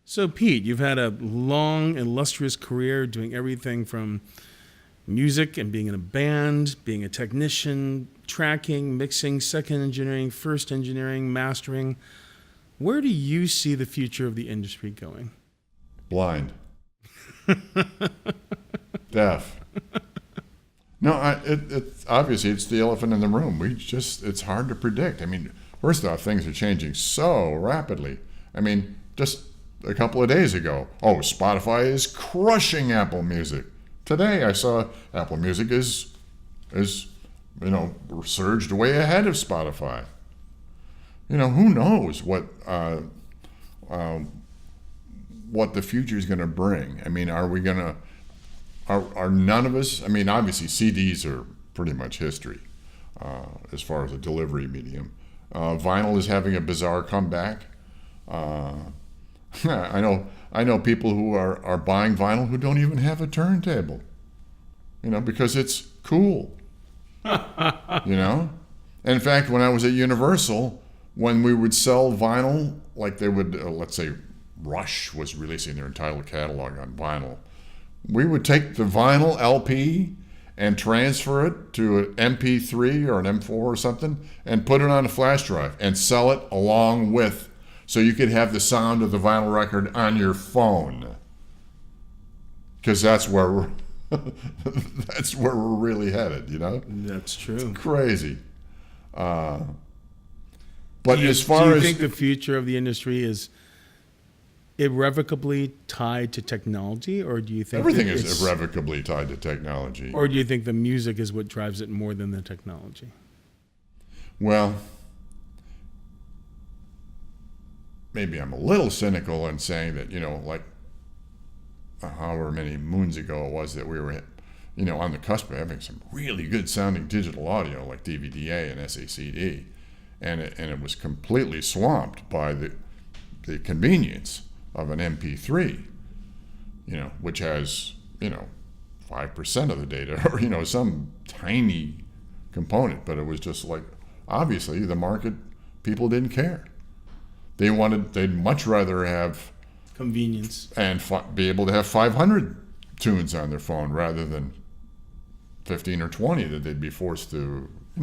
So, Pete, you've had a long, illustrious career doing everything from music and being in a band, being a technician, tracking, mixing, second engineering, first engineering, mastering. Where do you see the future of the industry going? Blind. Deaf. No, it's obviously it's the elephant in the room. It's hard to predict. I mean, first off, things are changing so rapidly. I mean, just a couple of days ago, Spotify is crushing Apple Music. Today I saw Apple Music is surged way ahead of Spotify. Who knows what the future is going to bring? I mean, are none of us? I mean, obviously CDs are pretty much history as far as a delivery medium. Vinyl is having a bizarre comeback. I know people who are buying vinyl who don't even have a turntable, because it's cool. And in fact, when I was at Universal, when we would sell vinyl, like they would, let's say Rush was releasing their entire catalog on vinyl, we would take the vinyl LP and transfer it to an MP3 or an M4 or something and put it on a flash drive and sell it along with, so you could have the sound of the vinyl record on your phone. Because that's where we're really headed, That's true. It's crazy. But do you as think the future of the industry is irrevocably tied to technology, or do you think everything is irrevocably tied to technology? Or do you think the music is what drives it more than the technology? Well, maybe I'm a little cynical in saying that, like however many moons ago it was that we were, on the cusp of having some really good sounding digital audio like DVD-A and SACD, and it was completely swamped by the convenience of an MP3, which has, 5% of the data or, some tiny component, but it was just like, obviously the market, people didn't care. They'd much rather have convenience and be able to have 500 tunes on their phone rather than 15 or 20 that they'd be forced to, I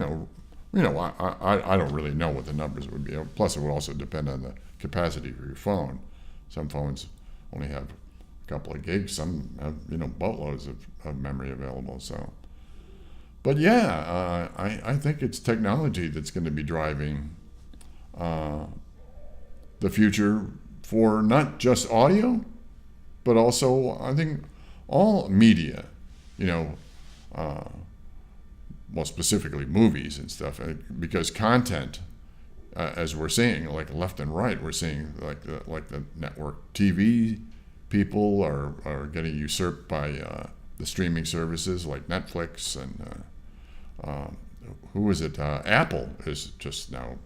don't really know what the numbers would be. Plus, it would also depend on the capacity of your phone. Some phones only have a couple of gigs. Some have, boatloads of memory available. So, but yeah, I think it's technology that's going to be driving the future for not just audio, but also I think all media, well, specifically movies and stuff, because content, as we're seeing, like left and right, we're seeing like the network TV people are getting usurped by the streaming services like Netflix and who is it? Apple is just now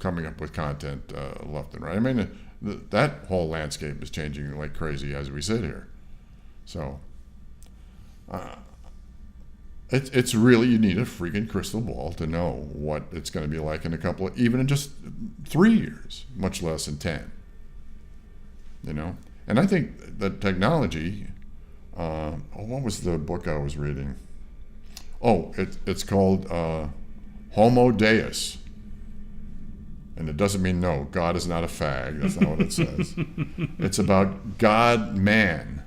coming up with content left and right. I mean, that whole landscape is changing like crazy as we sit here. So it's really, you need a freaking crystal ball to know what it's going to be like in even in just 3 years, much less in 10. And I think that technology, what was the book I was reading? It's called Homo Deus. And it doesn't mean, no, God is not a fag. That's not what it says. It's about God-man.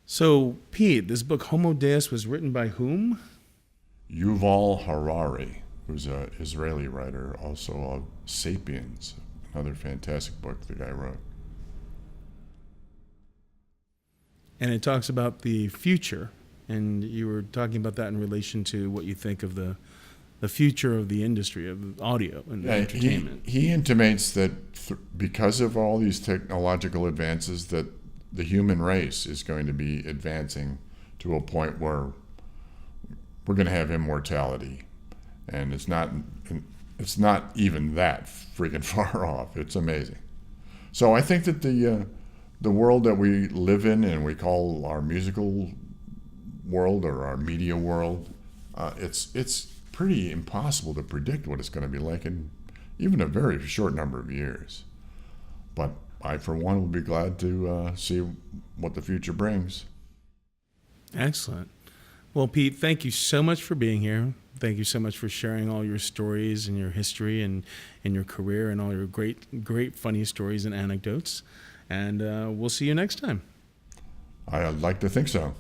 So, Pete, this book, Homo Deus, was written by whom? Yuval Harari, who's an Israeli writer, also of Sapiens, another fantastic book the guy wrote. And it talks about the future, and you were talking about that in relation to what you think of the future of the industry of audio and entertainment. He intimates that because of all these technological advances, that the human race is going to be advancing to a point where we're going to have immortality, and it's not even that freaking far off. It's amazing. So I think that the world that we live in and we call our musical world or our media world, it's pretty impossible to predict what it's going to be like in even a very short number of years. But I for one, will be glad to see what the future brings. Excellent. Well, Pete, thank you so much for being here. Thank you so much for sharing all your stories and your history and your career and all your great funny stories and anecdotes. And we'll see you next time. I'd like to think so.